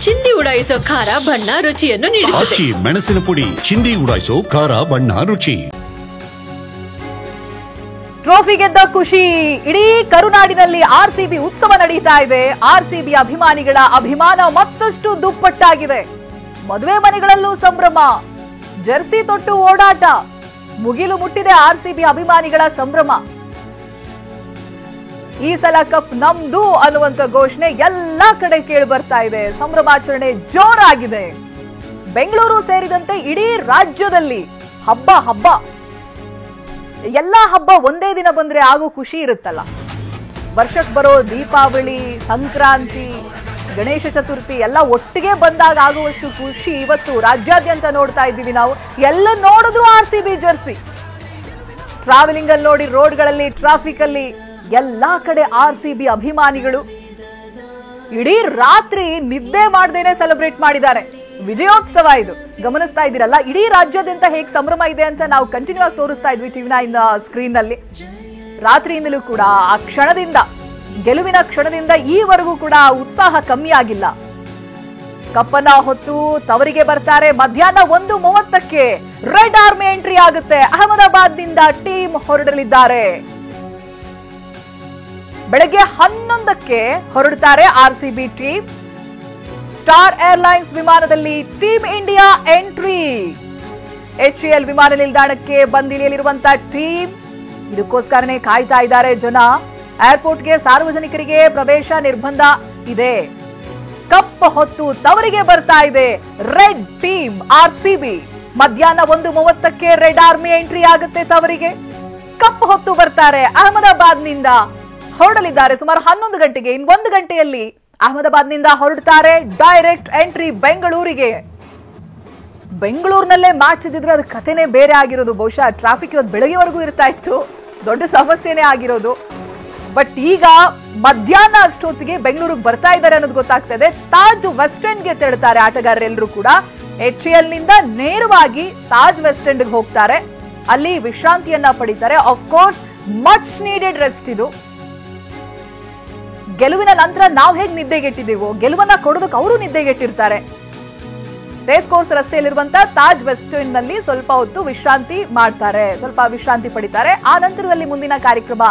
ಚಿಂದಿ ಉಡಾಯಿಸೋ ಖಾರ ಬಣ್ಣ ರುಚಿಯನ್ನು ನೀಡುತ್ತದೆ. ಮೆಣಸಿನ ಪುಡಿ ಚಿಂದಿ ಉಡಾಯಿಸೋ ಖಾರ ಬಣ್ಣ ರುಚಿ. ಟ್ರೋಫಿ ಗೆದ್ದ ಖುಷಿ. ಇಡೀ ಕರುನಾಡಿನಲ್ಲಿ ಆರ್ಸಿಬಿ ಉತ್ಸವ ನಡೀತಾ ಇದೆ. ಆರ್ಸಿಬಿ ಅಭಿಮಾನಿಗಳ ಅಭಿಮಾನ ಮತ್ತಷ್ಟು ದುಪ್ಪಟ್ಟಾಗಿದೆ. ಮದುವೆ ಮನೆಗಳಲ್ಲೂ ಸಂಭ್ರಮ, ಜರ್ಸಿ ತೊಟ್ಟು ಓಡಾಟ, ಮುಗಿಲು ಮುಟ್ಟಿದೆ ಆರ್ಸಿಬಿ ಅಭಿಮಾನಿಗಳ ಸಂಭ್ರಮ. ಈ ಸಲ ಕಪ್ ನಮ್ದು ಅನ್ನುವಂತ ಘೋಷಣೆ ಎಲ್ಲಾ ಕಡೆ ಕೇಳಿ ಬರ್ತಾ ಇದೆ. ಸಂಭ್ರಮಾಚರಣೆ ಜೋರಾಗಿದೆ. ಬೆಂಗಳೂರು ಸೇರಿದಂತೆ ಇಡೀ ರಾಜ್ಯದಲ್ಲಿ ಹಬ್ಬ ಹಬ್ಬ. ಎಲ್ಲಾ ಹಬ್ಬ ಒಂದೇ ದಿನ ಬಂದ್ರೆ ಆಗೋ ಖುಷಿ ಇರುತ್ತಲ್ಲ. ವರ್ಷಕ್ಕೆ ಬರೋ ದೀಪಾವಳಿ, ಸಂಕ್ರಾಂತಿ, ಗಣೇಶ ಚತುರ್ಥಿ ಎಲ್ಲ ಒಟ್ಟಿಗೆ ಬಂದಾಗ ಆಗುವಷ್ಟು ಖುಷಿ ಇವತ್ತು ರಾಜ್ಯಾದ್ಯಂತ ನೋಡ್ತಾ ಇದ್ದೀವಿ ನಾವು. ಎಲ್ಲ ನೋಡಿದ್ರು ಆರ್ಸಿಬಿ ಜರ್ಸಿ. ಟ್ರಾವೆಲಿಂಗ್ ಅಲ್ಲಿ ನೋಡಿ, ರೋಡ್ಗಳಲ್ಲಿ, ಟ್ರಾಫಿಕ್ ಅಲ್ಲಿ ಎಲ್ಲಾ ಕಡೆ ಆರ್ಸಿಬಿ ಅಭಿಮಾನಿಗಳು ಇಡೀ ರಾತ್ರಿ ನಿದ್ದೆ ಮಾಡದೇನೆ ಸೆಲೆಬ್ರೇಟ್ ಮಾಡಿದ್ದಾರೆ. ವಿಜಯೋತ್ಸವ ಇದು. ಗಮನಿಸ್ತಾ ಇದ್ದೀರಲ್ಲ, ಇಡೀ ರಾಜ್ಯಾದ್ಯಂತ ಹೇಗೆ ಸಂಭ್ರಮ ಇದೆ ಅಂತ ನಾವು ಕಂಟಿನ್ಯೂ ಆಗಿ ತೋರಿಸ್ತಾ ಇದ್ವಿ ಟಿವಿ9 ಸ್ಕ್ರೀನ್ ನಲ್ಲಿ. ರಾತ್ರಿಯಿಂದಲೂ ಕೂಡ ಆ ಕ್ಷಣದಿಂದ, ಗೆಲುವಿನ ಕ್ಷಣದಿಂದ ಈವರೆಗೂ ಕೂಡ ಉತ್ಸಾಹ ಕಮ್ಮಿ ಆಗಿಲ್ಲ. ಕಪ್ಪನ್ನ ಹೊತ್ತು ತವರಿಗೆ ಬರ್ತಾರೆ. ಮಧ್ಯಾಹ್ನ 1:30ಕ್ಕೆ ರೆಡ್ ಆರ್ಮಿ ಎಂಟ್ರಿ ಆಗುತ್ತೆ. ಅಹಮದಾಬಾದ್ನಿಂದ ಟೀಮ್ ಹೊರಡಲಿದ್ದಾರೆ. ಬೆಳಗ್ಗೆ 11ಕ್ಕೆ ಹೊರಡುತ್ತಾರೆ ಆರ್ಸಿಬಿ ಟೀಮ್. ಸ್ಟಾರ್ ಏರ್ಲೈನ್ಸ್ ವಿಮಾನದಲ್ಲಿ ಟೀಮ್ ಇಂಡಿಯಾ ಎಂಟ್ರಿ. HAL ವಿಮಾನ ನಿಲ್ದಾಣಕ್ಕೆ ಬಂದಿಳಿಯಲಿರುವಂತಹ ಟೀಮ್. ಇದಕ್ಕೋಸ್ಕರನೇ ಕಾಯ್ತಾ ಇದ್ದಾರೆ ಜನ. ಏರ್ಪೋರ್ಟ್ಗೆ ಸಾರ್ವಜನಿಕರಿಗೆ ಪ್ರವೇಶ ನಿರ್ಬಂಧ ಇದೆ. ಕಪ್ ಹೊತ್ತು ತವರಿಗೆ ಬರ್ತಾ ಇದೆ ರೆಡ್ ಟೀಮ್ ಆರ್ಸಿಬಿ. ಮಧ್ಯಾಹ್ನ 1:30ಕ್ಕೆ ರೆಡ್ ಆರ್ಮಿ ಎಂಟ್ರಿ ಆಗುತ್ತೆ ತವರಿಗೆ. ಕಪ್ ಹೊತ್ತು ಬರ್ತಾರೆ. ಅಹಮದಾಬಾದ್ನಿಂದ ಹೊರಡಲಿದ್ದಾರೆ ಸುಮಾರು 11 ಗಂಟೆಗೆ. ಇನ್ನು 1 ಗಂಟೆಯಲ್ಲಿ ಅಹಮದಾಬಾದ್ನಿಂದ ಹೊರಡ್ತಾರೆ. ಡೈರೆಕ್ಟ್ ಎಂಟ್ರಿ ಬೆಂಗಳೂರಿಗೆ. ಬೆಂಗಳೂರಿನಲ್ಲೇ ಮ್ಯಾಚ್ ಇದ್ದಿದ್ರೆ ಅದು ಕಥೆನೇ ಬೇರೆ ಆಗಿರೋದು. ಬಹುಶಃ ಟ್ರಾಫಿಕ್ ಇವತ್ತು ಬೆಳಗ್ಗೆವರೆಗೂ ಇರ್ತಾ ಇತ್ತು. ದೊಡ್ಡ ಸಮಸ್ಯೆನೇ ಆಗಿರೋದು. ಬಟ್ ಈಗ ಮಧ್ಯಾಹ್ನ ಅಷ್ಟೊತ್ತಿಗೆ ಬೆಂಗಳೂರಿಗೆ ಬರ್ತಾ ಇದ್ದಾರೆ ಅನ್ನೋದು ಗೊತ್ತಾಗ್ತಾ ಇದೆ. ತಾಜ್ ವೆಸ್ಟ್ ಎಂಡ್ಗೆ ತೆರಳುತ್ತಾರೆ ಆಟಗಾರರೆಲ್ಲರೂ ಕೂಡ. HAL ನಿಂದ ನೇರವಾಗಿ ತಾಜ್ ವೆಸ್ಟ್ ಎಂಡ್ಗೆ ಹೋಗ್ತಾರೆ. ಅಲ್ಲಿ ವಿಶ್ರಾಂತಿಯನ್ನ ಪಡಿತಾರೆ. Of course much needed rest ಇದು. ಗೆಲುವಿನ ನಂತರ ನಾವು ಹೇಗೆ ನಿದ್ದೆಗೆಟ್ಟಿದ್ದೀವೋ, ಗೆಲುವನ್ನ ಕೊಡೋದಕ್ಕೆ ಅವರು ನಿದ್ದೆಗೆಟ್ಟಿರ್ತಾರೆ. ರೇಸ್ ಕೋರ್ಸ್ ರಸ್ತೆಯಲ್ಲಿರುವಂತಹ ತಾಜ್ ವೆಸ್ಟ್ ಎಂಡ್ ನಲ್ಲಿ ಸ್ವಲ್ಪ ಹೊತ್ತು ವಿಶ್ರಾಂತಿ ಮಾಡ್ತಾರೆ, ಸ್ವಲ್ಪ ವಿಶ್ರಾಂತಿ ಪಡಿತಾರೆ. ಆ ನಂತರದಲ್ಲಿ ಮುಂದಿನ ಕಾರ್ಯಕ್ರಮ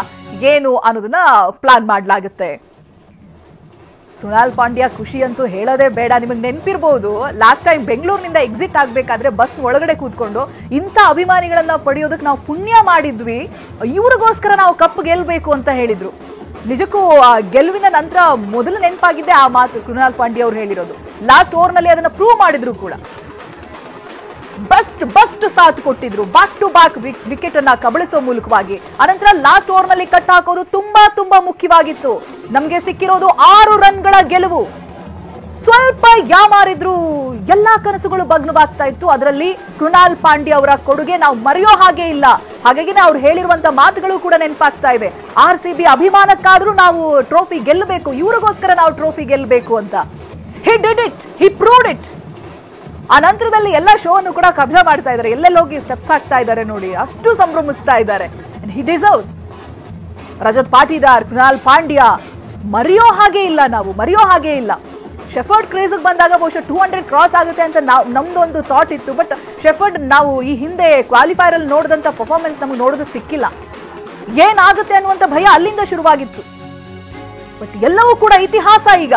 ಏನು ಅನ್ನೋದನ್ನ ಪ್ಲಾನ್ ಮಾಡಲಾಗುತ್ತೆ. ಕೃಣಾಲ್ ಪಾಂಡ್ಯ ಖುಷಿ ಅಂತೂ ಹೇಳೋದೇ ಬೇಡ. ನಿಮಗೆ ನೆನಪಿರಬಹುದು, ಲಾಸ್ಟ್ ಟೈಮ್ ಬೆಂಗಳೂರಿನಿಂದ ಎಕ್ಸಿಟ್ ಆಗ್ಬೇಕಾದ್ರೆ ಬಸ್ ಒಳಗಡೆ ಕೂತ್ಕೊಂಡು ಇಂಥ ಅಭಿಮಾನಿಗಳನ್ನ ಪಡೆಯೋದಕ್ಕೆ ನಾವು ಪುಣ್ಯ ಮಾಡಿದ್ವಿ, ಇವ್ರಿಗೋಸ್ಕರ ನಾವು ಕಪ್ ಗೆಲ್ಬೇಕು ಅಂತ ಹೇಳಿದ್ರು. ನಿಜಕ್ಕೂ ಗೆಲುವಿನ ನಂತರ ಮೊದಲು ನೆನಪಾಗಿದ್ದೆ ಆ ಮಾತು ಕೃಣಾಲ್ ಪಾಂಡ್ಯ ಅವರು ಹೇಳಿರೋದು. ಲಾಸ್ಟ್ ಓವರ್ ನಲ್ಲಿ ಅದನ್ನ ಪ್ರೂವ್ ಮಾಡಿದ್ರು ಕೂಡ. ಬಸ್ಟ್ ಸಾಥ್ ಕೊಟ್ಟಿದ್ರು. ಬ್ಯಾಕ್ ಟು ಬ್ಯಾಕ್ ವಿಕೆಟ್ ಅನ್ನ ಕಬಳಿಸೋ ಮೂಲಕವಾಗಿ. ಅನಂತರ ಲಾಸ್ಟ್ ಓವರ್ ನಲ್ಲಿ ಕಟ್ ಹಾಕೋದು ತುಂಬಾ ಮುಖ್ಯವಾಗಿತ್ತು. ನಮ್ಗೆ ಸಿಕ್ಕಿರೋದು 6 ರನ್ಗಳ ಗೆಲುವು. ಸ್ವಲ್ಪ ಯಾಮಾರಿದ್ರು, ಎಲ್ಲಾ ಕನಸುಗಳು ಭಗ್ನವಾಗ್ತಾ ಇತ್ತು. ಅದರಲ್ಲಿ ಕೃಣಾಲ್ ಪಾಂಡ್ಯ ಅವರ ಕೊಡುಗೆ ನಾವು ಮರೆಯೋ ಹಾಗೆ ಇಲ್ಲ. ಹಾಗಾಗಿ ಅವ್ರು ಹೇಳಿರುವಂತ ಮಾತುಗಳು ಕೂಡ ನೆನಪಾಗ್ತಾ ಇದೆ. ಆರ್ಸಿಬಿ ಅಭಿಮಾನಕ್ಕಾದ್ರೂ ನಾವು ಟ್ರೋಫಿ ಗೆಲ್ಲಬೇಕು, ಇವ್ರಿಗೋಸ್ಕರ ನಾವು ಟ್ರೋಫಿ ಗೆಲ್ಲಬೇಕು ಅಂತ. He did it, he proved it. ಆ ನಂತರದಲ್ಲಿ ಎಲ್ಲ ಶೋ ಅನ್ನು ಕೂಡ ಕಬ್ಜಾ ಮಾಡ್ತಾ ಇದ್ದಾರೆ. ಎಲ್ಲೆಲ್ಲಿ ಹೋಗಿ ಸ್ಟೆಪ್ಸ್ ಹಾಕ್ತಾ ಇದ್ದಾರೆ ನೋಡಿ, ಅಷ್ಟು ಸಂಭ್ರಮಿಸ್ತಾ ಇದ್ದಾರೆ. He deserves. ರಜತ್ ಪಾಟೀದಾರ್, ಕೃಣಾಲ್ ಪಾಂಡ್ಯ ಮರೆಯೋ ಹಾಗೆ ಇಲ್ಲ, ನಾವು ಮರೆಯೋ ಹಾಗೆ ಇಲ್ಲ. ಶೆಫರ್ಡ್ ಕ್ರೇಜ್ಗೆ ಬಂದಾಗ ಬಹುಶಃ 200 ಕ್ರಾಸ್ ಆಗುತ್ತೆ ಅಂತ ನಮ್ದು ಒಂದು ಥಾಟ್ ಇತ್ತು. ಬಟ್ ಶೆಫರ್ಡ್ ನಾವು ಈ ಹಿಂದೆ ಕ್ವಾಲಿಫೈರ್ ಅಲ್ಲಿ ನೋಡಿದಂತ ಪರ್ಫಾರ್ಮೆನ್ಸ್ ನಮ್ಗೆ ನೋಡೋದಕ್ಕೆ ಸಿಕ್ಕಿಲ್ಲ. ಏನಾಗುತ್ತೆ ಅನ್ನುವಂತ ಭಯ ಅಲ್ಲಿಂದ ಶುರುವಾಗಿತ್ತು. ಬಟ್ ಎಲ್ಲವೂ ಕೂಡ ಇತಿಹಾಸ ಈಗ.